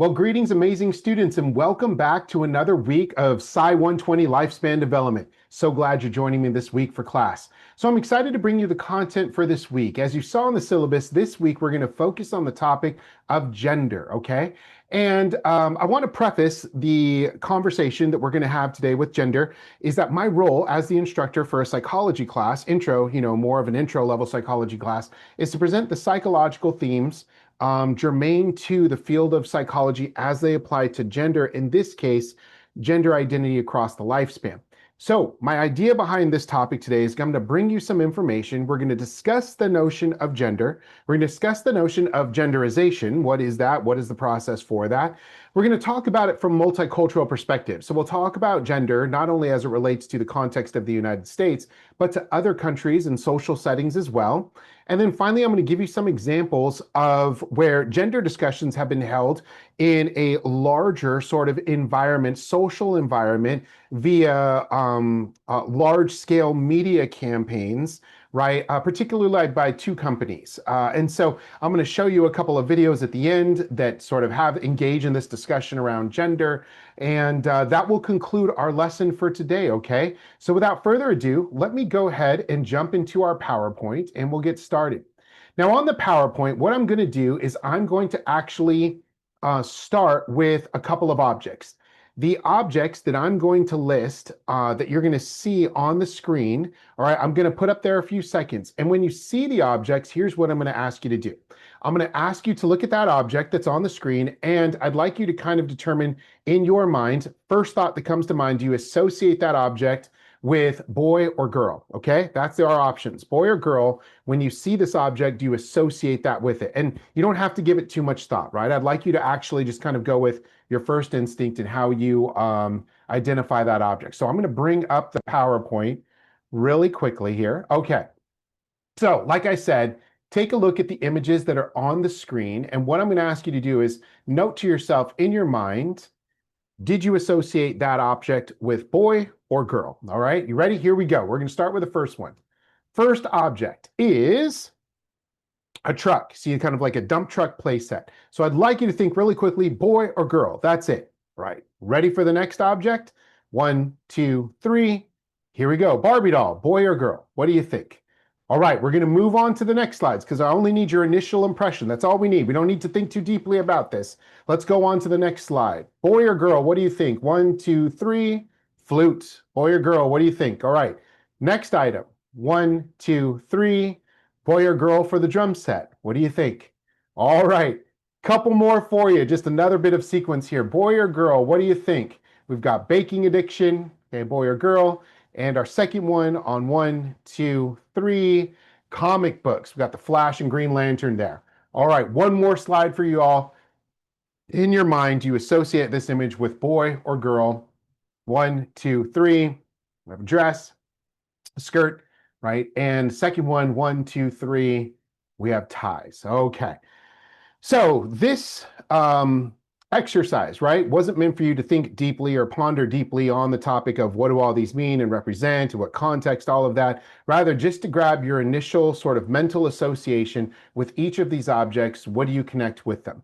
Well, greetings, amazing students, and welcome back to another week of Sci 120 Lifespan Development. So glad you're joining me this week for class. So I'm excited to bring you the content for this week. As you saw in the syllabus, this week we're going to focus on the topic of gender, okay? And I want to preface the conversation that we're going to have today with gender is that my role as the instructor for a psychology class, more of an intro level psychology class, is to present the psychological themes germane to the field of psychology as they apply to gender, in this case, gender identity across the lifespan. So my idea behind this topic today is I'm going to bring you some information. We're going to discuss the notion of gender. We're going to discuss the notion of genderization. What is that? What is the process for that? We're going to talk about it from multicultural perspective. So we'll talk about gender not only as it relates to the context of the United States, but to other countries and social settings as well. And then finally, I'm going to give you some examples of where gender discussions have been held in a larger sort of environment, social environment, via large-scale media campaigns, right? Particularly led by two companies. And so I'm going to show you a couple of videos at the end that sort of have engaged in this discussion around gender. And that will conclude our lesson for today, okay? So without further ado, let me go ahead and jump into our PowerPoint and we'll get started. Now on the PowerPoint, what I'm going to do is I'm going to actually start with a couple of objects. The objects that I'm going to list that you're going to see on the screen, all right, I'm going to put up there a few seconds. And when you see the objects, here's what I'm going to ask you to do. I'm going to ask you to look at that object that's on the screen, and I'd like you to kind of determine in your mind, first thought that comes to mind, do you associate that object with boy or girl? Okay, that's our options, boy or girl. When you see this object, do you associate that with it? And you don't have to give it too much thought, right? I'd like you to actually just kind of go with your first instinct and how you identify that object. So I'm going to bring up the PowerPoint really quickly here. Okay, so like I said, take a look at the images that are on the screen. And what I'm going to ask you to do is note to yourself in your mind, did you associate that object with boy or girl? All right, you ready? Here we go. We're going to start with the first one. First object is a truck. See, kind of like a dump truck playset. So I'd like you to think really quickly, boy or girl. That's it. Right. Ready for the next object? 1, 2, 3. Here we go. Barbie doll, boy or girl? What do you think? All right, we're going to move on to the next slides because I only need your initial impression. That's all we need. We don't need to think too deeply about this. Let's go on to the next slide. Boy or girl? What do you think? 1, 2, 3. Flute. Boy or girl? What do you think? All right. Next item. 1, 2, 3. Boy or girl for the drum set? What do you think? All right, couple more for you. Just another bit of sequence here. Boy or girl, what do you think? We've got baking addiction, okay, boy or girl. And our second one on 1, 2, 3, comic books. We've got the Flash and Green Lantern there. All right, one more slide for you all. In your mind, do you associate this image with boy or girl? 1, 2, 3. We have a dress, a skirt, right? And second one, 1, 2, 3, we have ties. Okay. So this exercise, right, wasn't meant for you to think deeply or ponder deeply on the topic of what do all these mean and represent, and what context, all of that. Rather, just to grab your initial sort of mental association with each of these objects, what do you connect with them?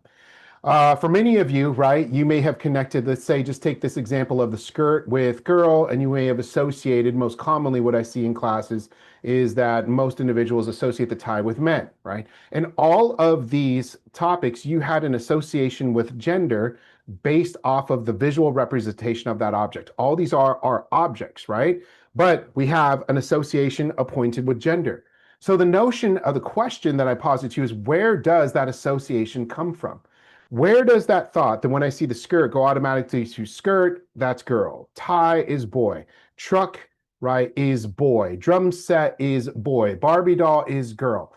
For many of you, right, you may have connected, let's say, just take this example of the skirt with girl, and you may have associated, most commonly what I see in classes is that most individuals associate the tie with men, right? And all of these topics, you had an association with gender based off of the visual representation of that object. All these are objects, right? But we have an association appointed with gender. So the notion of the question that I posit to you is, where does that association come from? Where does that thought that when I see the skirt go automatically to skirt, that's girl, tie is boy, truck, right, is boy, drum set is boy, Barbie doll is girl.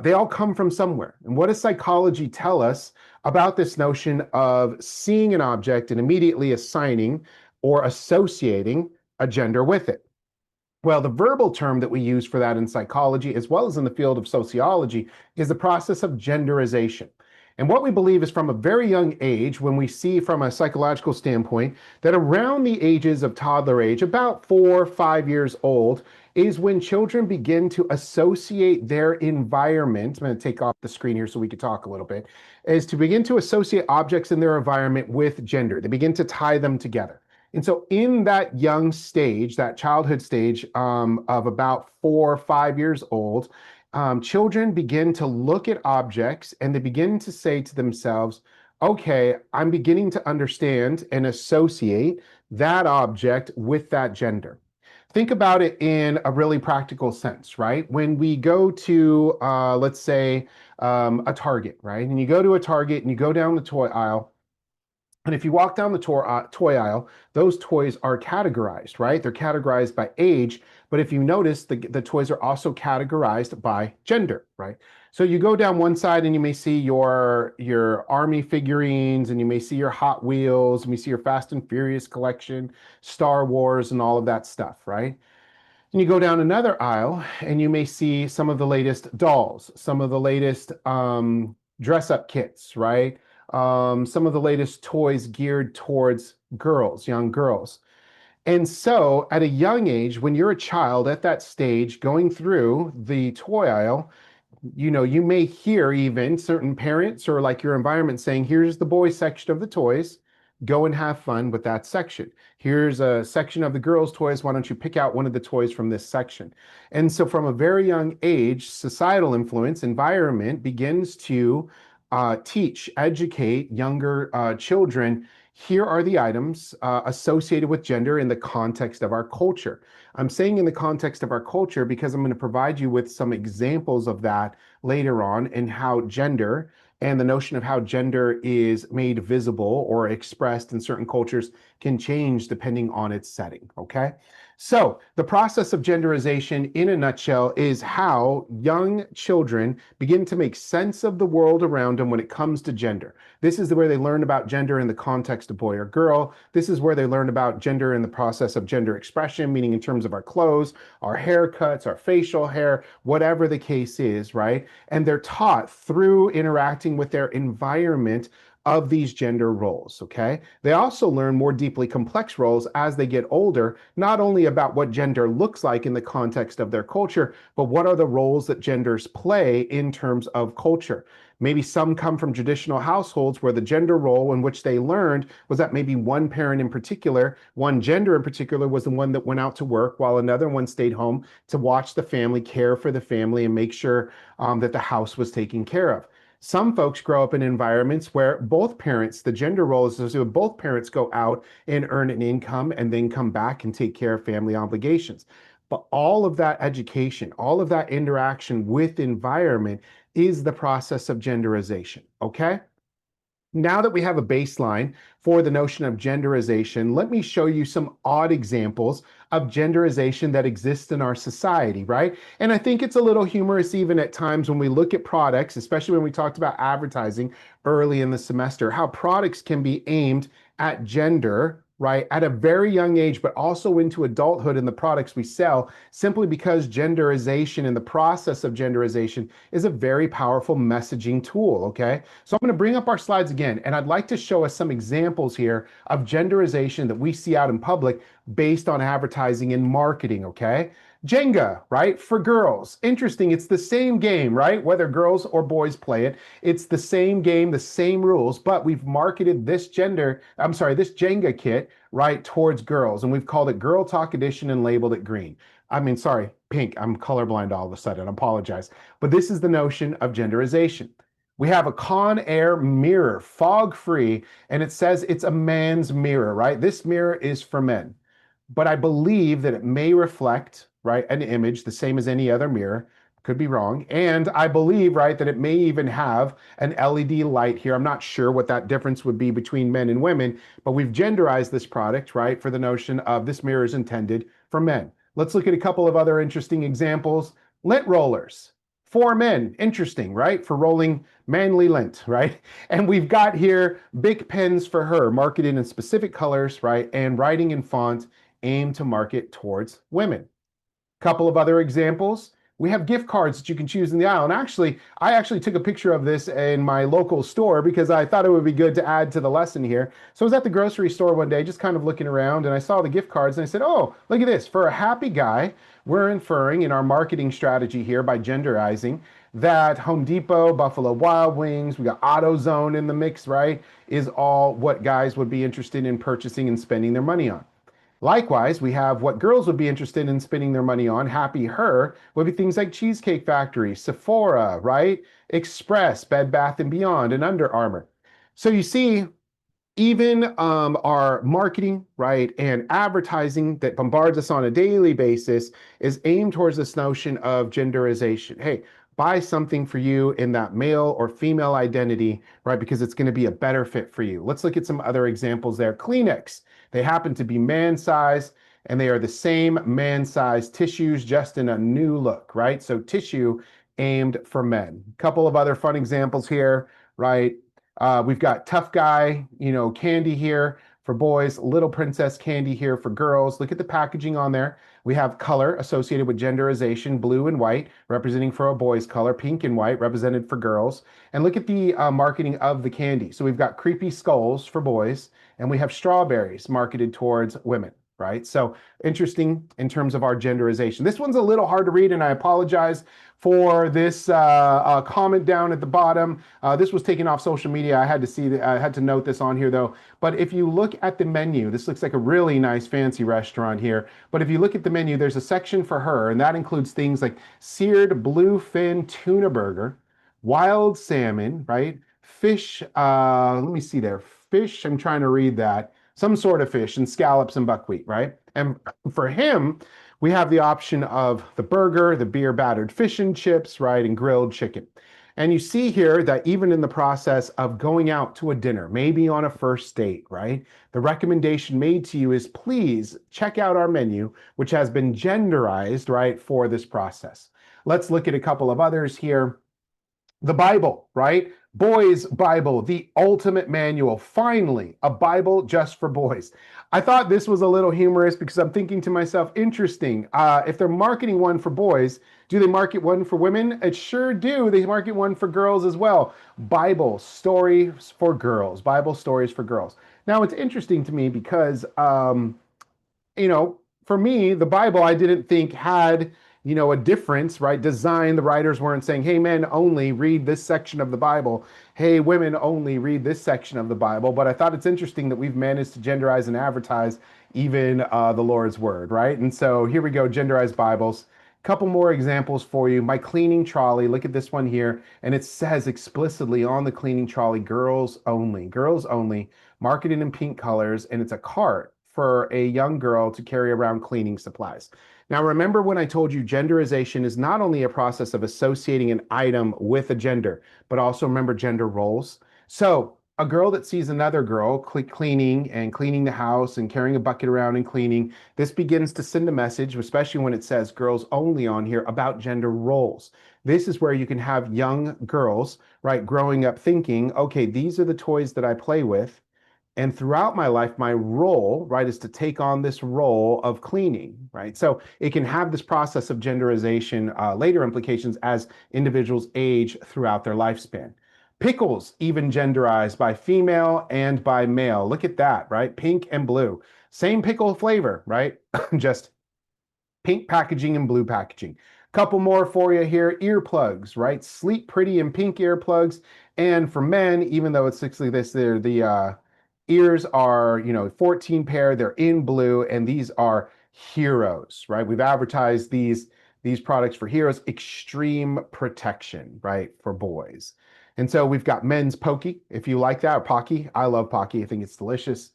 They all come from somewhere. And what does psychology tell us about this notion of seeing an object and immediately assigning or associating a gender with it? Well, the verbal term that we use for that in psychology, as well as in the field of sociology, is the process of genderization. And what we believe is from a very young age, when we see from a psychological standpoint, that around the ages of toddler age, about 4 or 5 years old, is when children begin to associate their environment. I'm going to take off the screen here so we can talk a little bit, is to begin to associate objects in their environment with gender. They begin to tie them together. And so in that young stage, that childhood stage of about 4 or 5 years old, children begin to look at objects and they begin to say to themselves, okay, I'm beginning to understand and associate that object with that gender. Think about it in a really practical sense, right? When we go to, let's say, a Target, right? And you go to a Target and you go down the toy aisle, and if you walk down the toy aisle, those toys are categorized, right? They're categorized by age. But if you notice, the toys are also categorized by gender, right? So you go down one side and you may see your Army figurines, and you may see your Hot Wheels, and you see your Fast and Furious collection, Star Wars, and all of that stuff, right? And you go down another aisle and you may see some of the latest dolls, some of the latest dress up kits, right? Some of the latest toys geared towards girls, young girls. And so at a young age, when you're a child at that stage going through the toy aisle, you may hear even certain parents or like your environment saying, here's the boys section of the toys. Go and have fun with that section. Here's a section of the girls' toys. Why don't you pick out one of the toys from this section? And so from a very young age, societal influence, environment begins to teach, educate younger children. Here are the items associated with gender in the context of our culture. I'm saying in the context of our culture because I'm going to provide you with some examples of that later on, and how gender and the notion of how gender is made visible or expressed in certain cultures can change depending on its setting, okay? So the process of genderization in a nutshell is how young children begin to make sense of the world around them when it comes to gender. This is where they learn about gender in the context of boy or girl. This is where they learn about gender in the process of gender expression, meaning in terms of our clothes, our haircuts, our facial hair, whatever the case is, right? And they're taught through interacting with their environment of these gender roles, okay? They also learn more deeply complex roles as they get older, not only about what gender looks like in the context of their culture, but what are the roles that genders play in terms of culture. Maybe some come from traditional households where the gender role in which they learned was that maybe one parent in particular, one gender in particular, was the one that went out to work while another one stayed home to watch the family, care for the family, and make sure that the house was taken care of. Some folks grow up in environments where both parents, the gender role is associated with both parents, go out and earn an income and then come back and take care of family obligations. But all of that education, all of that interaction with environment is the process of genderization, okay? Now that we have a baseline for the notion of genderization, let me show you some odd examples of genderization that exists in our society, right? And I think it's a little humorous even at times when we look at products, especially when we talked about advertising early in the semester, how products can be aimed at gender, right, at a very young age, but also into adulthood in the products we sell, simply because genderization and the process of genderization is a very powerful messaging tool, okay? So I'm going to bring up our slides again, and I'd like to show us some examples here of genderization that we see out in public based on advertising and marketing, okay? Jenga, right? For girls. Interesting. It's the same game, right? Whether girls or boys play it, it's the same game, the same rules, but we've marketed this this Jenga kit, right, towards girls. And we've called it Girl Talk Edition and labeled it green. Sorry, pink. I'm colorblind all of a sudden. I apologize. But this is the notion of genderization. We have a Conair mirror, fog-free, and it says it's a man's mirror, right? This mirror is for men. But I believe that it may reflect, right, an image the same as any other mirror. Could be wrong. And I believe, right, that it may even have an LED light here. I'm not sure what that difference would be between men and women, but we've genderized this product, right, for the notion of this mirror is intended for men. Let's look at a couple of other interesting examples. Lint rollers. For men, interesting, right? For rolling manly lint, right? And we've got here Bic pens for her, marketed in specific colors, right? And writing in font aimed to market towards women. Couple of other examples. We have gift cards that you can choose in the aisle. And actually, I actually took a picture of this in my local store because I thought it would be good to add to the lesson here. So I was at the grocery store one day, just kind of looking around, and I saw the gift cards and I said, oh, look at this. For a happy guy, we're inferring in our marketing strategy here by genderizing that Home Depot, Buffalo Wild Wings, we got AutoZone in the mix, right? Is all what guys would be interested in purchasing and spending their money on. Likewise, we have what girls would be interested in spending their money on. Happy Her would be things like Cheesecake Factory, Sephora, right? Express, Bed Bath and Beyond, and Under Armour. So you see, even our marketing, right, and advertising that bombards us on a daily basis is aimed towards this notion of genderization. Hey, buy something for you in that male or female identity, right, because it's going to be a better fit for you. Let's look at some other examples there. Kleenex, they happen to be man size, and they are the same man size tissues, just in a new look, right? So tissue aimed for men. A couple of other fun examples here, right? We've got Tough Guy, candy here for boys, Little Princess candy here for girls. Look at the packaging on there. We have color associated with genderization, blue and white, representing for a boy's color, pink and white, represented for girls. And look at the marketing of the candy. So we've got creepy skulls for boys, and we have strawberries marketed towards women. Right? So interesting in terms of our genderization. This one's a little hard to read, and I apologize for this comment down at the bottom. This was taken off social media. I had to note this on here though. But if you look at the menu, this looks like a really nice fancy restaurant here. But if you look at the menu, there's a section for her, and that includes things like seared bluefin tuna burger, wild salmon, right? Fish, let me see there. Fish, I'm trying to read that. Some sort of fish and scallops and buckwheat, right? And for him, we have the option of the burger, the beer battered fish and chips, right? And grilled chicken. And you see here that even in the process of going out to a dinner, maybe on a first date, right? The recommendation made to you is please check out our menu, which has been genderized, right, for this process. Let's look at a couple of others here. The Bible, right? Boys' Bible, the ultimate manual. Finally, a Bible just for boys. I thought this was a little humorous because I'm thinking to myself, interesting. If they're marketing one for boys, do they market one for women? It sure do. They market one for girls as well. Bible stories for girls. Bible stories for girls. Now, it's interesting to me because, for me, the Bible, I didn't think had a difference, right? Design. The writers weren't saying, hey, men only read this section of the Bible. Hey, women only read this section of the Bible. But I thought it's interesting that we've managed to genderize and advertise even the Lord's word, right? And so here we go, genderized Bibles. Couple more examples for you. My cleaning trolley, look at this one here. And it says explicitly on the cleaning trolley, girls only, marketed in pink colors. And it's a cart for a young girl to carry around cleaning supplies. Now, remember when I told you genderization is not only a process of associating an item with a gender, but also remember gender roles. So a girl that sees another girl cleaning the house and carrying a bucket around and cleaning, this begins to send a message, especially when it says girls only on here, about gender roles. This is where you can have young girls, right, growing up thinking, okay, these are the toys that I play with. And throughout my life, my role, right, is to take on this role of cleaning, right? So it can have this process of genderization, later implications as individuals age throughout their lifespan. Pickles, even genderized by female and by male. Look at that, right? Pink and blue. Same pickle flavor, right? Just pink packaging and blue packaging. Couple more for you here. Earplugs, right? Sleek, pretty, and pink earplugs. And for men, even though it's 60 this, they're the ears are, 14 pair, they're in blue, and these are heroes, right? We've advertised these products for heroes, extreme protection, right, for boys. And so we've got men's Pokey, if you like that, or Pocky. I love Pocky, I think it's delicious.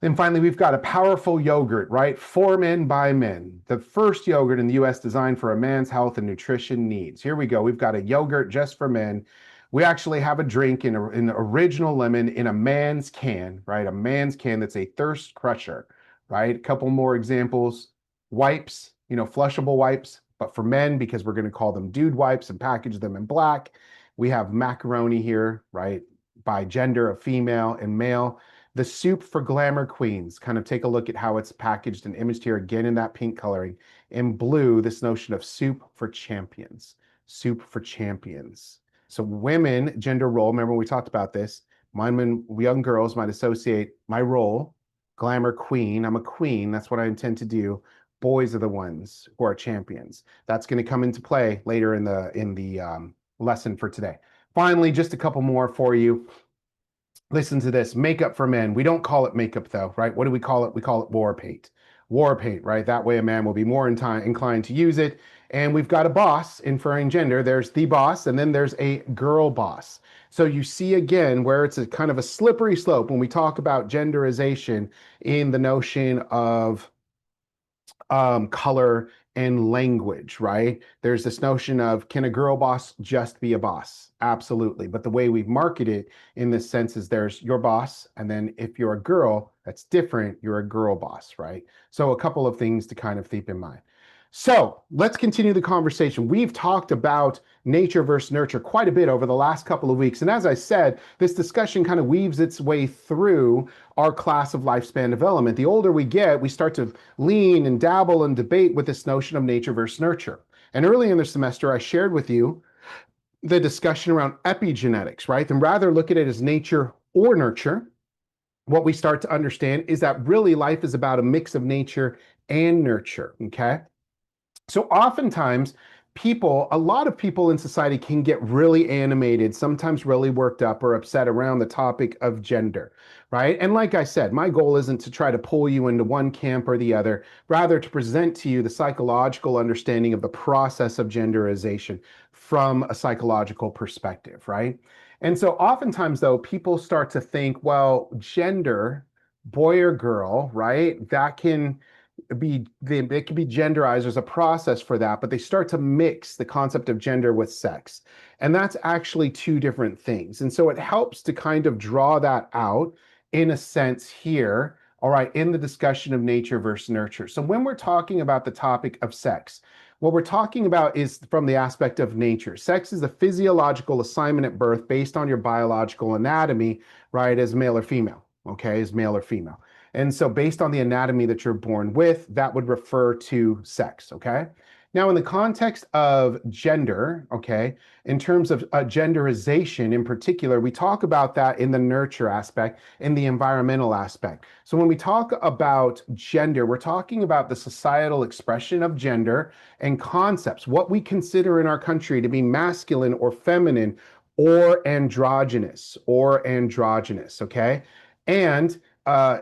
Then finally, we've got a powerful yogurt, right? For men by men. The first yogurt in the US designed for a man's health and nutrition needs. Here we go. We've got a yogurt just for men. We actually have a drink in the original lemon in a man's can, right? A man's can that's a thirst crusher, right? A couple more examples. Wipes, flushable wipes, but for men, because we're going to call them dude wipes and package them in black. We have macaroni here, right? By gender of female and male. The soup for glamour queens. Kind of take a look at how it's packaged and imaged here again in that pink coloring. In blue, this notion of soup for champions. Soup for champions. So women, gender role, remember we talked about this. Mine, young girls might associate my role, glamour queen. I'm a queen. That's what I intend to do. Boys are the ones who are champions. That's going to come into play later in the lesson for today. Finally, just a couple more for you. Listen to this, makeup for men. We don't call it makeup though, right? What do we call it? We call it war paint. War paint, right? That way a man will be more inclined to use it. And we've got a boss inferring gender. There's the boss, and then there's a girl boss. So you see again where it's a kind of a slippery slope when we talk about genderization in the notion of color and language, right? There's this notion of, can a girl boss just be a boss? Absolutely. But the way we've marketed it in this sense is there's your boss, and then if you're a girl, that's different, you're a girl boss, right? So a couple of things to kind of keep in mind. So let's continue the conversation. We've talked about nature versus nurture quite a bit over the last couple of weeks. And as I said, this discussion kind of weaves its way through our class of lifespan development. The older we get, we start to lean and dabble and debate with this notion of nature versus nurture. And early in the semester, I shared with you the discussion around epigenetics, right? And rather look at it as nature or nurture. What we start to understand is that really life is about a mix of nature and nurture, okay? So oftentimes a lot of people in society can get really animated, sometimes really worked up or upset around the topic of gender, right? And like I said, my goal isn't to try to pull you into one camp or the other, rather to present to you the psychological understanding of the process of genderization from a psychological perspective, right? And so oftentimes though, people start to think, well, gender, boy or girl, right? That can it can be genderized. There's a process for that, but they start to mix the concept of gender with sex. And that's actually two different things. And so it helps to kind of draw that out in a sense here, all right, in the discussion of nature versus nurture. So when we're talking about the topic of sex, what we're talking about is from the aspect of nature. Sex is a physiological assignment at birth based on your biological anatomy, right, as male or female, okay, as male or female. And so based on the anatomy that you're born with, that would refer to sex, okay? Now in the context of gender, okay, in terms of genderization in particular, we talk about that in the nurture aspect, in the environmental aspect. So when we talk about gender, we're talking about the societal expression of gender and concepts, what we consider in our country to be masculine or feminine or androgynous, okay? And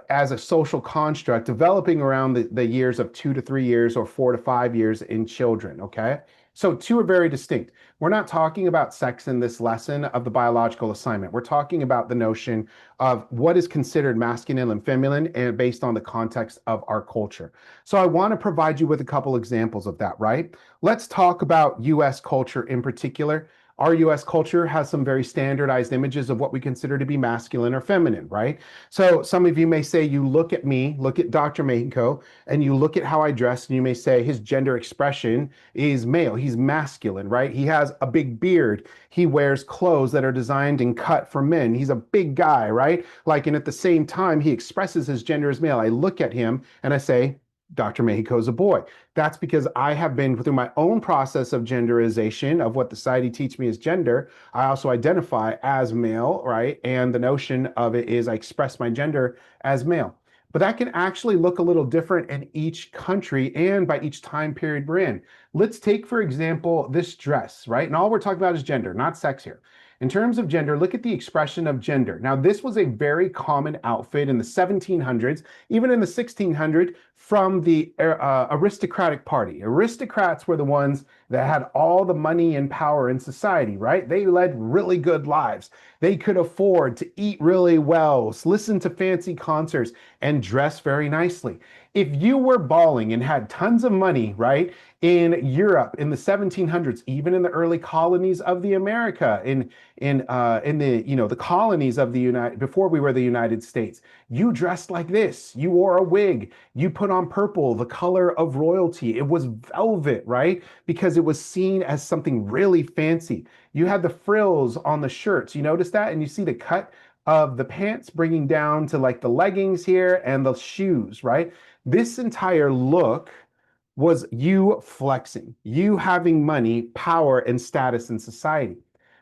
as a social construct, developing around the years of 2 to 3 years or 4 to 5 years in children, okay? So two are very distinct. We're not talking about sex in this lesson of the biological assignment. We're talking about the notion of what is considered masculine and feminine and based on the context of our culture. So I want to provide you with a couple examples of that, right? Let's talk about US culture in particular. Our US culture has some very standardized images of what we consider to be masculine or feminine, right? So some of you may say, you look at me, look at Dr. Mexico, and you look at how I dress, and you may say his gender expression is male. He's masculine, right? He has a big beard. He wears clothes that are designed and cut for men. He's a big guy, right? Like, and at the same time, he expresses his gender as male. I look at him and I say, Dr. Mexico's a boy. That's because I have been through my own process of genderization of what society teach me as gender. I also identify as male, right? And the notion of it is I express my gender as male. But that can actually look a little different in each country and by each time period we're in. Let's take, for example, this dress, right? And all we're talking about is gender, not sex here. In terms of gender, look at the expression of gender. Now, this was a very common outfit in the 1700s, even in the 1600s, from the aristocratic party. Aristocrats were the ones that had all the money and power in society, right? They led really good lives. They could afford to eat really well, listen to fancy concerts, and dress very nicely. If you were balling and had tons of money, right, in Europe in the 1700s, even in the early colonies of the America, in the colonies of the United, before we were the United States, you dressed like this. You wore a wig. You put on purple, the color of royalty. It was velvet, right? Because it was seen as something really fancy. You had the frills on the shirts. You notice that, and you see the cut of the pants bringing down to like the leggings here and the shoes, right? This entire look was you flexing, you having money, power, and status in society.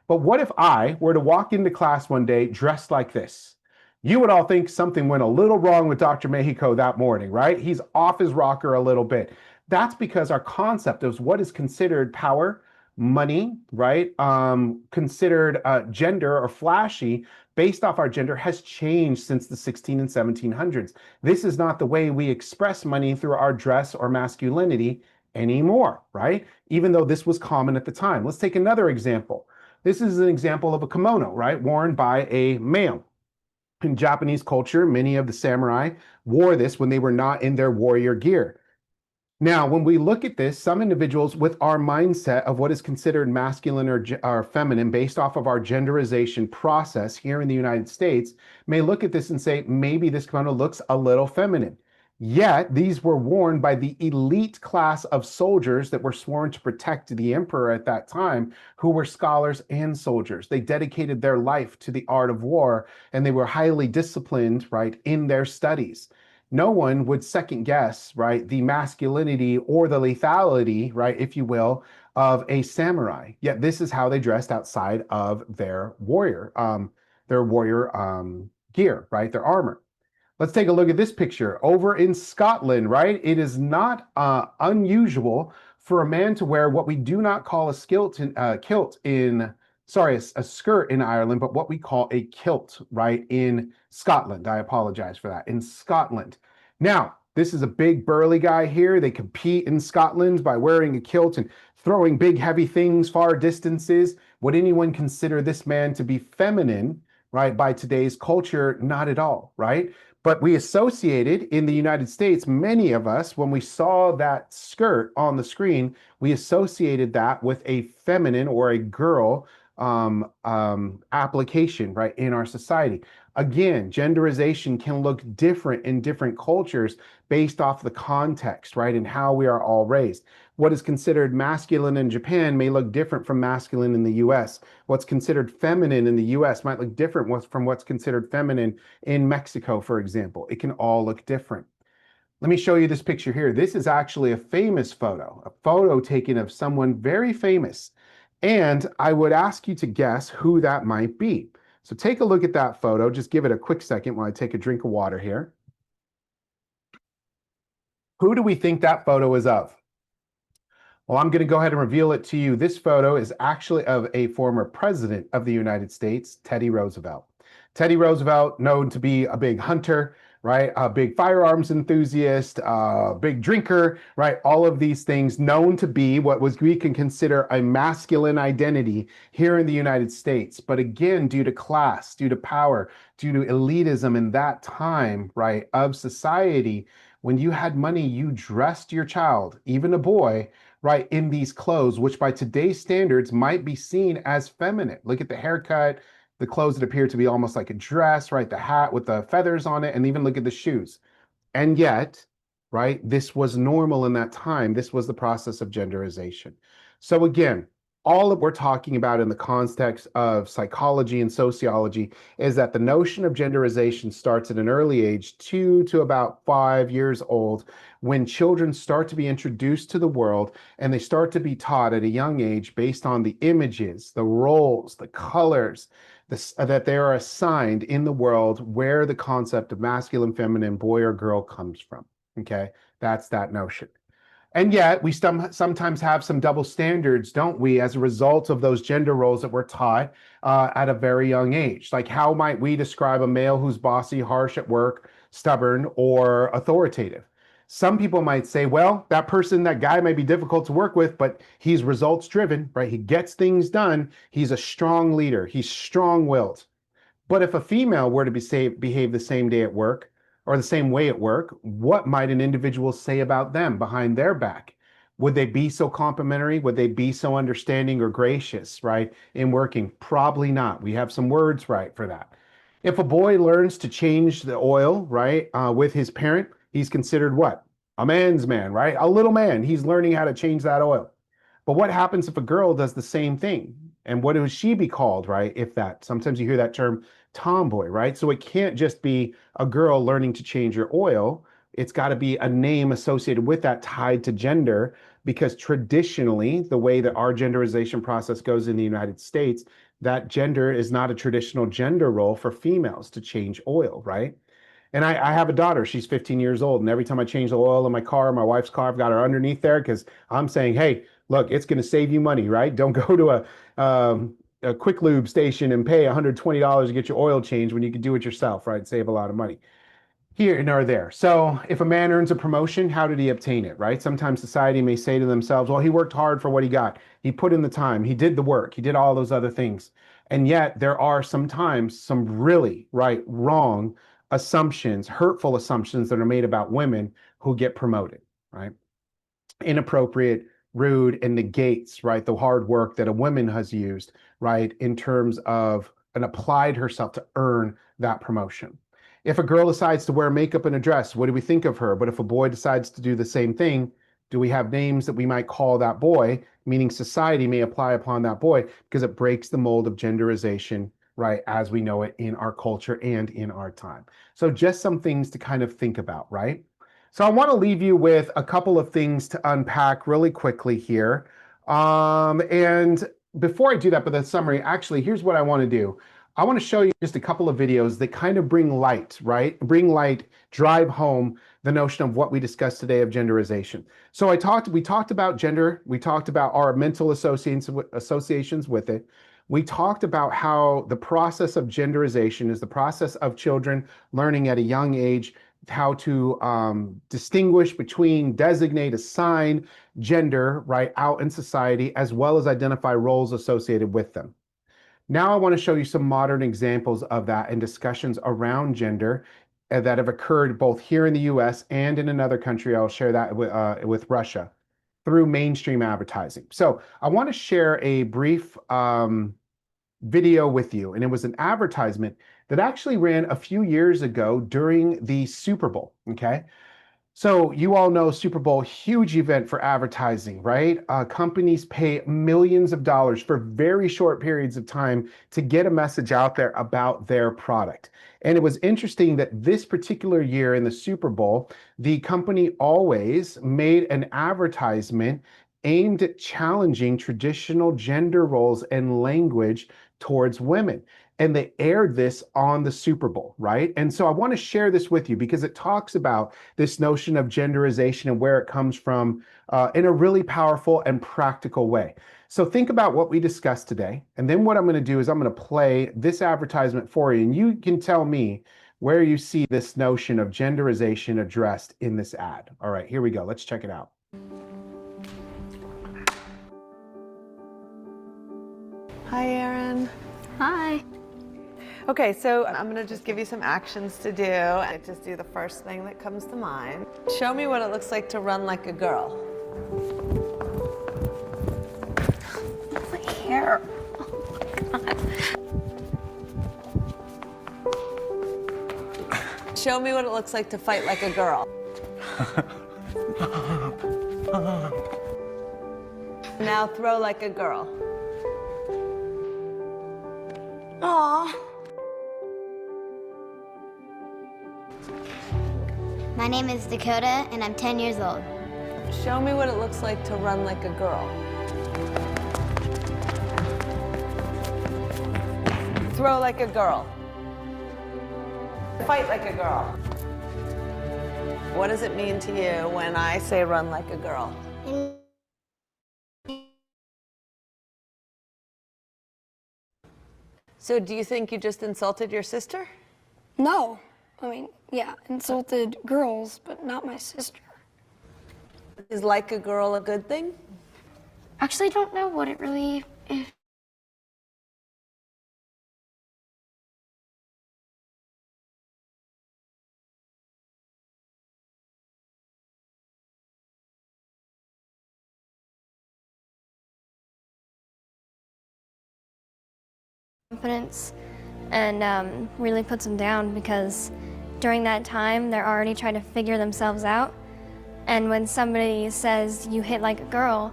But what if I were to walk into class one day dressed like this? You would all think something went a little wrong with Dr. Mexico that morning, right? He's off his rocker a little bit. That's because our concept of what is considered power, money, right? Considered gender or flashy based off our gender has changed since the 16 and 1700s. This is not the way we express money through our dress or masculinity anymore, right? Even though this was common at the time. Let's take another example. This is an example of a kimono, right? Worn by a male. In Japanese culture, many of the samurai wore this when they were not in their warrior gear. Now, when we look at this, some individuals with our mindset of what is considered masculine or feminine based off of our genderization process here in the United States may look at this and say, maybe this kimono looks a little feminine. Yet, these were worn by the elite class of soldiers that were sworn to protect the emperor at that time, who were scholars and soldiers. They dedicated their life to the art of war, and they were highly disciplined, right, in their studies. No one would second guess, right, the masculinity or the lethality, right, if you will, of a samurai. Yet this is how they dressed outside of their warrior gear, right, their armor. Let's take a look at this picture over in Scotland, right? It is not unusual for a man to wear what we do not call a a skirt in Ireland, but what we call a kilt, right, in Scotland. I apologize for that. In Scotland. Now, this is a big burly guy here. They compete in Scotland by wearing a kilt and throwing big heavy things far distances. Would anyone consider this man to be feminine, right, by today's culture? Not at all, right? But we associated in the United States, many of us, when we saw that skirt on the screen, we associated that with a feminine or a girl application, right, in our society. Again, genderization can look different in different cultures based off the context, right, and how we are all raised. What is considered masculine in Japan may look different from masculine in the US. What's considered feminine in the US might look different from what's considered feminine in Mexico, for example. It can all look different. Let me show you this picture here. This is actually a famous photo, a photo taken of someone very famous. And I would ask you to guess who that might be. So take a look at that photo. Just give it a quick second while I take a drink of water here. Who do we think that photo is of? Well, I'm going to go ahead and reveal it to you. This photo is actually of a former president of the United States, Teddy Roosevelt. Teddy Roosevelt, known to be a big hunter, right? A big firearms enthusiast, a big drinker, right? All of these things known to be what we can consider a masculine identity here in the United States. But again, due to class, due to power, due to elitism in that time, right, of society, when you had money, you dressed your child, even a boy, right, in these clothes, which by today's standards might be seen as feminine. Look at the haircut, the clothes that appear to be almost like a dress, right? The hat with the feathers on it, and even look at the shoes. And yet, right, this was normal in that time. This was the process of genderization. So again, all that we're talking about in the context of psychology and sociology is that the notion of genderization starts at an early age, 2 to about 5 years old, when children start to be introduced to the world and they start to be taught at a young age based on the images, the roles, the colors, that they are assigned in the world where the concept of masculine, feminine, boy or girl comes from. Okay, that's that notion. And yet we sometimes have some double standards, don't we, as a result of those gender roles that we're taught at a very young age. Like, how might we describe a male who's bossy, harsh at work, stubborn, or authoritative? Some people might say, well, that guy might be difficult to work with, but he's results driven, right? He gets things done. He's a strong leader. He's strong-willed. But if a female were to behave the same day at work or the same way at work, what might an individual say about them behind their back? Would they be so complimentary? Would they be so understanding or gracious, right, in working? Probably not. We have some words, right, for that. If a boy learns to change the oil, right, with his parent, he's considered what? A man's man, right? A little man. He's learning how to change that oil. But what happens if a girl does the same thing? And what would she be called, right? If that, sometimes you hear that term tomboy, right? So it can't just be a girl learning to change your oil. It's got to be a name associated with that tied to gender, because traditionally, the way that our genderization process goes in the United States, that gender is not a traditional gender role for females to change oil, right? And I have a daughter, she's 15 years old. And every time I change the oil in my car, my wife's car, I've got her underneath there because I'm saying, hey, look, it's going to save you money, right? Don't go to a quick lube station and pay $120 to get your oil changed when you can do it yourself, right? Save a lot of money here and or there. So if a man earns a promotion, how did he obtain it, right? Sometimes society may say to themselves, well, he worked hard for what he got. He put in the time, he did the work, he did all those other things. And yet there are sometimes some really, right, wrong assumptions, hurtful assumptions that are made about women who get promoted, right? Inappropriate, rude, and negates, right, the hard work that a woman has used, right, in terms of and applied herself to earn that promotion. If a girl decides to wear makeup and a dress, what do we think of her? But if a boy decides to do the same thing, do we have names that we might call that boy, meaning society may apply upon that boy because it breaks the mold of genderization, right, as we know it in our culture and in our time. So just some things to kind of think about, right? So I want to leave you with a couple of things to unpack really quickly here. And before I do that, but the summary, actually, here's what I want to do. I want to show you just a couple of videos that kind of bring light, right? Bring light, drive home the notion of what we discussed today of genderization. So we talked about gender. We talked about our mental associations with it. We talked about how the process of genderization is the process of children learning at a young age how to distinguish between, designate, assign gender, right, out in society, as well as identify roles associated with them. Now I want to show you some modern examples of that and discussions around gender that have occurred both here in the US and in another country. I'll share that with Russia through mainstream advertising. So I want to share a brief video with you, and it was an advertisement that actually ran a few years ago during the Super Bowl, okay? So you all know Super Bowl, huge event for advertising, right? Companies pay millions of dollars for very short periods of time to get a message out there about their product. And it was interesting that this particular year in the Super Bowl, the company always made an advertisement aimed at challenging traditional gender roles and language towards women. And they aired this on the Super Bowl, right? And so I want to share this with you because it talks about this notion of genderization and where it comes from in a really powerful and practical way. So think about what we discussed today. And then what I'm going to do is I'm going to play this advertisement for you. And you can tell me where you see this notion of genderization addressed in this ad. All right, here we go. Let's check it out. Hi, Erin. Hi. Okay, so I'm gonna just give you some actions to do. I just do the first thing that comes to mind. Show me what it looks like to run like a girl. My hair. Show me what it looks like to fight like a girl. Now throw like a girl. Aw. My name is Dakota, and I'm 10 years old. Show me what it looks like to run like a girl. Throw like a girl. Fight like a girl. What does it mean to you when I say run like a girl? So do you think you just insulted your sister? No. I mean, yeah, insulted girls, but not my sister. Is like a girl a good thing? Actually, I don't know what it really is. Confidence and really puts them down because during that time they're already trying to figure themselves out, and when somebody says you hit like a girl,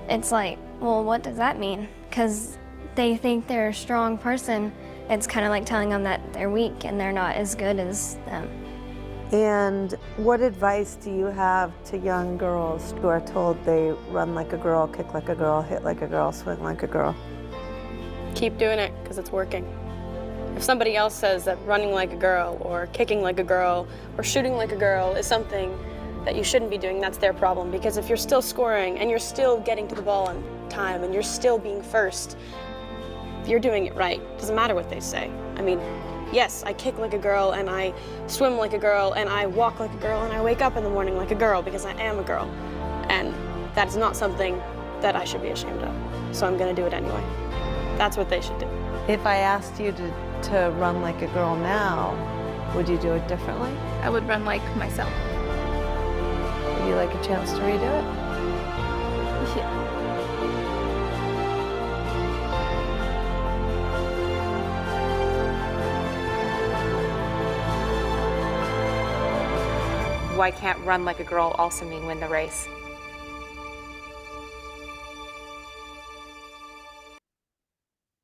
it's like, well, what does that mean? Because they think they're a strong person it's kind of like telling them that they're weak and they're not as good as them. And what advice do you have to young girls who are told they run like a girl, kick like a girl, hit like a girl, swing like a girl? Keep doing it, because it's working. If somebody else says that running like a girl or kicking like a girl or shooting like a girl is something that you shouldn't be doing, that's their problem. Because if you're still scoring and you're still getting to the ball on time and you're still being first, you're doing it right. Doesn't matter what they say. I mean, yes, I kick like a girl and I swim like a girl and I walk like a girl and I wake up in the morning like a girl because I am a girl. And that's not something that I should be ashamed of. So I'm gonna do it anyway. That's what they should do. If I asked you to run like a girl now, would you do it differently? I would run like myself. Would you like a chance to redo it? Yeah. Why can't run like a girl also mean win the race?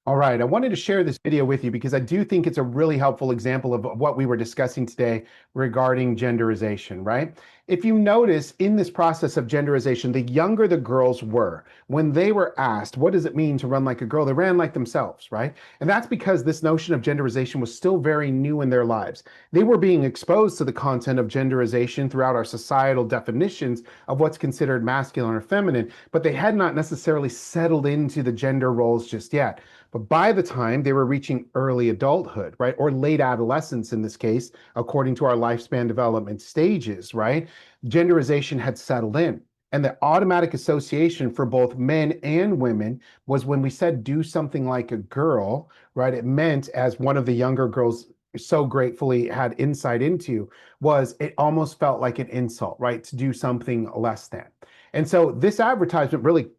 All right, I wanted to share this video with you because I do think it's a really helpful example of what we were discussing today regarding genderization, right? If you notice in this process of genderization, the younger the girls were, when they were asked, what does it mean to run like a girl? They ran like themselves, right? And that's because this notion of genderization was still very new in their lives. They were being exposed to the content of genderization throughout our societal definitions of what's considered masculine or feminine, but they had not necessarily settled into the gender roles just yet. But by the time they were reaching early adulthood, right, or late adolescence in this case, according to our lifespan development stages, right, genderization had settled in. And the automatic association for both men and women was when we said do something like a girl, right, it meant, as one of the younger girls so gratefully had insight into, was it almost felt like an insult, right, to do something less than. And so this advertisement really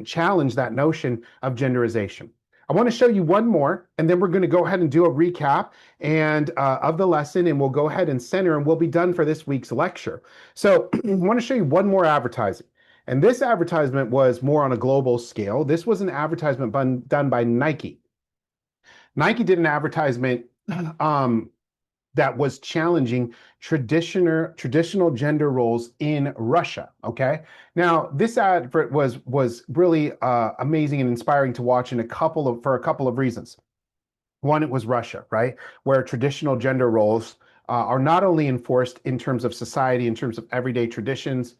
challenged that notion of genderization. I want to show you one more, and then we're going to go ahead and do a recap of the lesson, and we'll go ahead and center, and we'll be done for this week's lecture. So I want to show you one more advertising. And this advertisement was more on a global scale. This was an advertisement done by Nike. Nike did an advertisement that was challenging traditional gender roles in Russia, okay? Now, this advert was really amazing and inspiring to watch for a couple of reasons. One, it was Russia, right? Where traditional gender roles are not only enforced in terms of society, in terms of everyday traditions,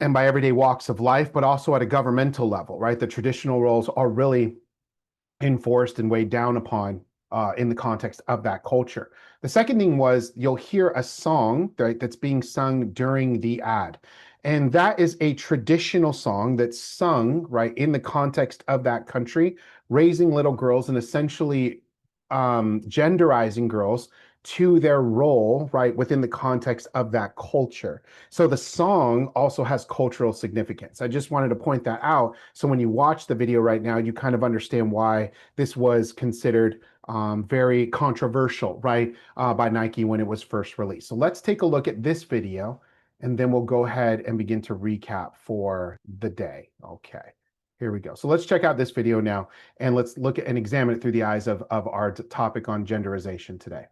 and by everyday walks of life, but also at a governmental level, right? The traditional roles are really enforced and weighed down upon in the context of that culture. The second thing was you'll hear a song, right, that's being sung during the ad. And that is a traditional song that's sung, right, in the context of that country, raising little girls and essentially genderizing girls to their role, right, within the context of that culture. So the song also has cultural significance. I just wanted to point that out. So when you watch the video right now, you kind of understand why this was considered very controversial, right, by Nike when it was first released. So let's take a look at this video, and then we'll go ahead and begin to recap for the day. Okay, here we go. So let's check out this video now, and let's look at and examine it through the eyes of our topic on genderization today.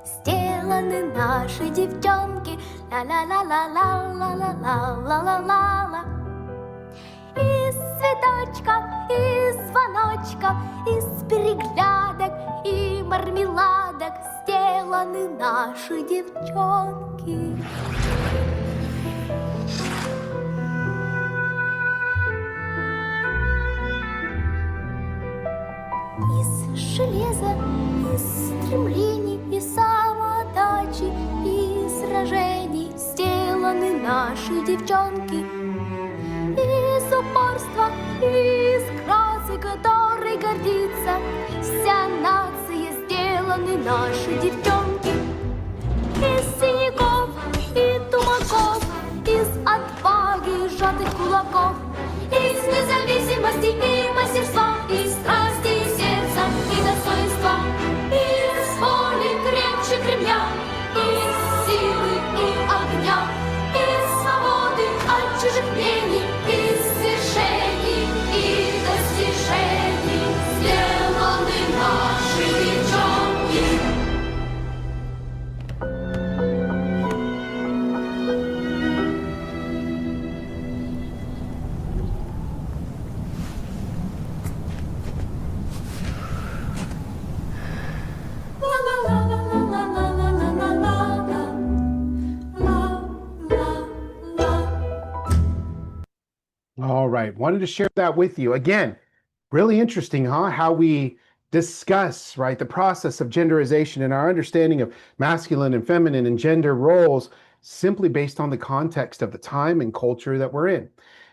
Сделаны наши девчонки, ла-ла-ла-ла-ла-ла-ла-ла-ла-ла-ла. Из цветочков, из звоночков, из переглядок и мармеладок сделаны наши девчонки. Из железа, из стремлений, из самоотдачи, из сражений сделаны наши девчонки. Из упорства, из красы, которой гордится вся нация, сделаны наши девчонки. Из синяков и тумаков, из желтых кулаков. Из независимости и мастерства, из страсти, и сердца, и достоинства, из воли крепче Кремля, из силы и огня, из свободы от чужих мнений, из свершений и достижений сделаны наши девчонки. All right, wanted to share that with you. Again, really interesting, huh? How we discuss, right, the process of genderization and our understanding of masculine and feminine and gender roles simply based on the context of the time and culture that we're in.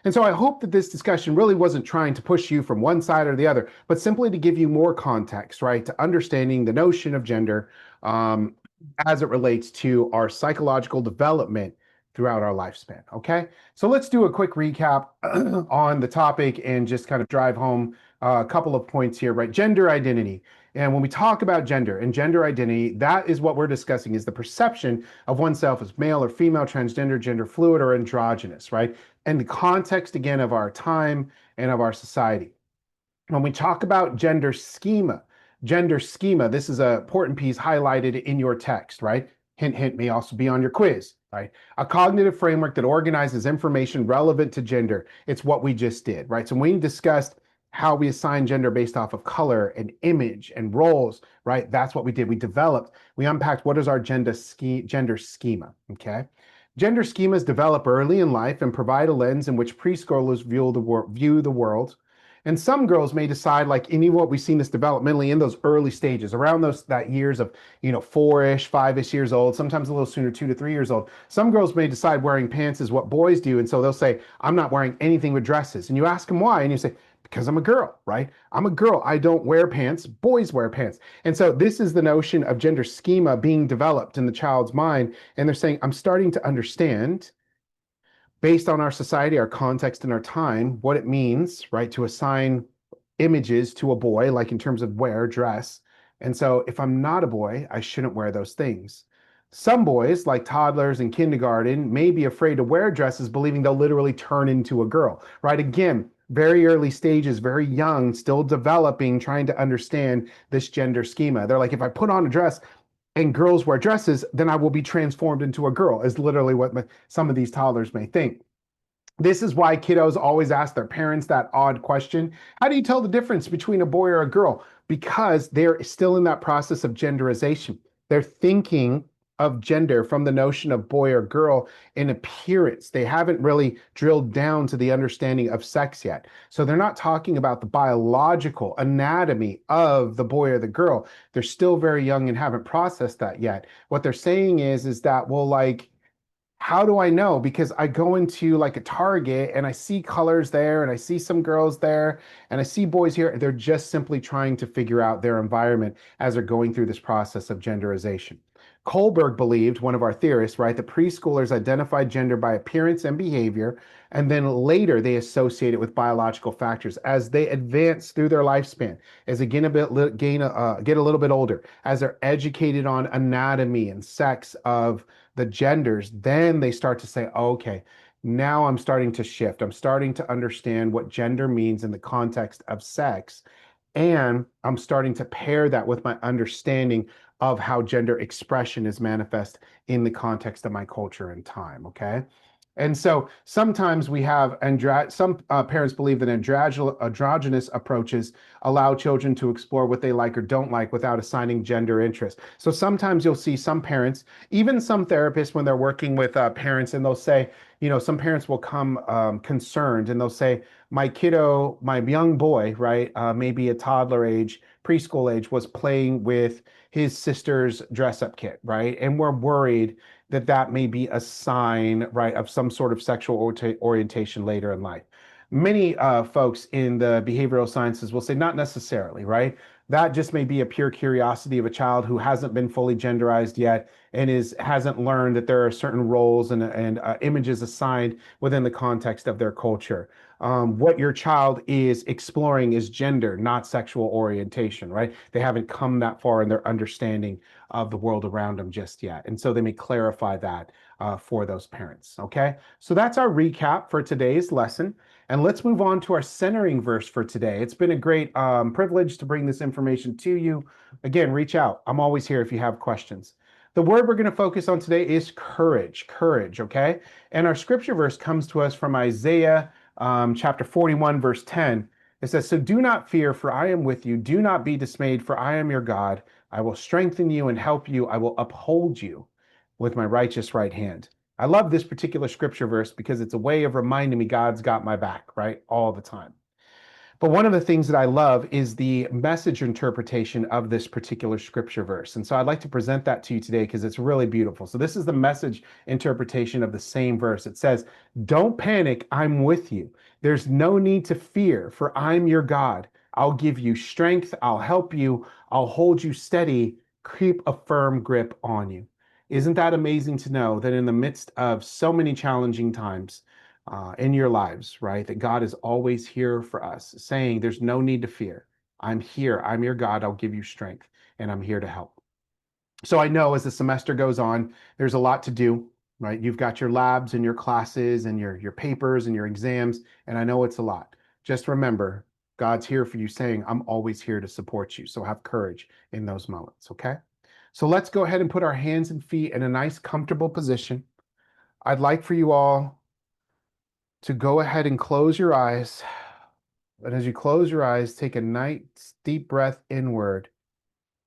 And so I hope that this discussion really wasn't trying to push you from one side or the other, but simply to give you more context, right, to understanding the notion of gender as it relates to our psychological development throughout our lifespan, okay? So let's do a quick recap on the topic and just kind of drive home a couple of points here, right? Gender identity. And when we talk about gender and gender identity, that is what we're discussing, is the perception of oneself as male or female, transgender, gender fluid, or androgynous, right? And the context, again, of our time and of our society. When we talk about gender schema, this is an important piece highlighted in your text, right? Hint, hint, may also be on your quiz, right? A cognitive framework that organizes information relevant to gender. It's what we just did, right? So when we discussed how we assign gender based off of color and image and roles, right? That's what we did. We unpacked what is our gender schema, okay? Gender schemas develop early in life and provide a lens in which preschoolers view the world. And some girls may decide, like any what we've seen this developmentally in those early stages, around that years of, 4-ish, 5-ish years old, sometimes a little sooner, 2 to 3 years old. Some girls may decide wearing pants is what boys do. And so they'll say, I'm not wearing anything with dresses. And you ask them why, and you say, because I'm a girl, right? I'm a girl. I don't wear pants. Boys wear pants. And so this is the notion of gender schema being developed in the child's mind. And they're saying, I'm starting to understand, based on our society, our context, and our time, what it means, right, to assign images to a boy, like in terms of wear, dress. And so if I'm not a boy, I shouldn't wear those things. Some boys, like toddlers in kindergarten, may be afraid to wear dresses, believing they'll literally turn into a girl, right? Again, very early stages, very young, still developing, trying to understand this gender schema. They're like, if I put on a dress and girls wear dresses, then I will be transformed into a girl, is literally what some of these toddlers may think. This is why kiddos always ask their parents that odd question. How do you tell the difference between a boy or a girl? Because they're still in that process of genderization. They're thinking of gender from the notion of boy or girl in appearance. They haven't really drilled down to the understanding of sex yet. So they're not talking about the biological anatomy of the boy or the girl. They're still very young and haven't processed that yet. What they're saying is that, well, like, how do I know? Because I go into like a Target and I see colors there and I see some girls there and I see boys here. They're just simply trying to figure out their environment as they're going through this process of genderization. Kohlberg believed, one of our theorists, right, that preschoolers identified gender by appearance and behavior, and then later they associate it with biological factors as they advance through their lifespan, as they get a little bit older, as they're educated on anatomy and sex of the genders. Then they start to say, oh, okay, now I'm starting to shift. I'm starting to understand what gender means in the context of sex. And I'm starting to pair that with my understanding of how gender expression is manifest in the context of my culture and time, okay? And so sometimes we have, some parents believe that androgynous approaches allow children to explore what they like or don't like without assigning gender interest. So sometimes you'll see some parents, even some therapists, when they're working with parents, and they'll say, some parents will come concerned and they'll say, my kiddo, my young boy, right, maybe a toddler age, preschool age, was playing with his sister's dress-up kit, right? And we're worried that that may be a sign, right, of some sort of sexual orientation later in life. Many folks in the behavioral sciences will say not necessarily, right? That just may be a pure curiosity of a child who hasn't been fully genderized yet and hasn't learned that there are certain roles and images assigned within the context of their culture. What your child is exploring is gender, not sexual orientation, right? They haven't come that far in their understanding of the world around them just yet. And so they may clarify that for those parents, okay? So that's our recap for today's lesson. And let's move on to our centering verse for today. It's been a great privilege to bring this information to you. Again, reach out. I'm always here if you have questions. The word we're going to focus on today is courage, okay? And our scripture verse comes to us from Isaiah chapter 41, verse 10. It says, "So do not fear, for I am with you. Do not be dismayed, for I am your God. I will strengthen you and help you. I will uphold you with my righteous right hand." I love this particular scripture verse because it's a way of reminding me God's got my back, right? All the time. But one of the things that I love is the message interpretation of this particular scripture verse. And so I'd like to present that to you today because it's really beautiful. So this is the message interpretation of the same verse. It says, "Don't panic, I'm with you. There's no need to fear, for I'm your God. I'll give you strength, I'll help you, I'll hold you steady, keep a firm grip on you." Isn't that amazing to know that in the midst of so many challenging times, in your lives, right? That God is always here for us, saying, "There's no need to fear. I'm here. I'm your God. I'll give you strength, and I'm here to help." So I know as the semester goes on, there's a lot to do, right? You've got your labs and your classes and your papers and your exams, and I know it's a lot. Just remember, God's here for you, saying, "I'm always here to support you." So have courage in those moments, okay? So let's go ahead and put our hands and feet in a nice, comfortable position. I'd like for you all to go ahead and close your eyes. And as you close your eyes, take a nice deep breath inward.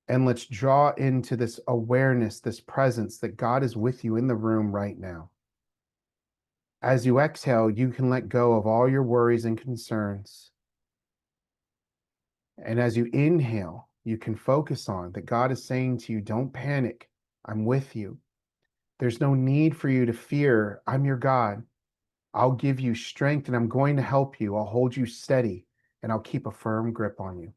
And let's draw into this awareness, this presence that God is with you in the room right now. As you exhale, you can let go of all your worries and concerns. And as you inhale, you can focus on that God is saying to you, "Don't panic. I'm with you. There's no need for you to fear. I'm your God. I'll give you strength and I'm going to help you. I'll hold you steady and I'll keep a firm grip on you."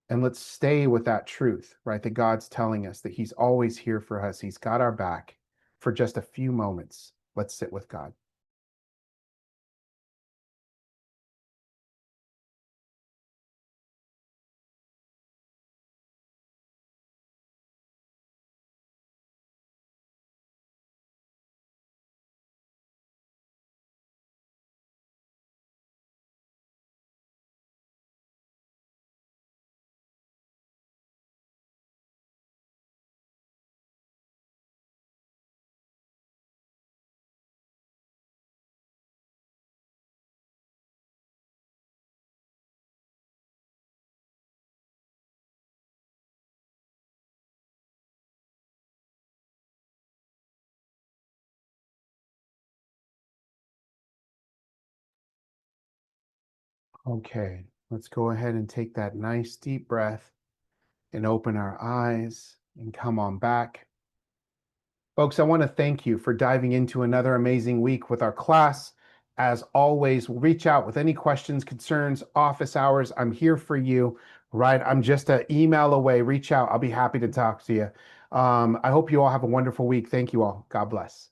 And let's stay with that truth, right? That God's telling us that He's always here for us. He's got our back for just a few moments. Let's sit with God. Okay, let's go ahead and take that nice deep breath and open our eyes and come on back. Folks, I want to thank you for diving into another amazing week with our class. As always, reach out with any questions, concerns, office hours. I'm here for you, right? I'm just an email away. Reach out. I'll be happy to talk to you. I hope you all have a wonderful week. Thank you all. God bless.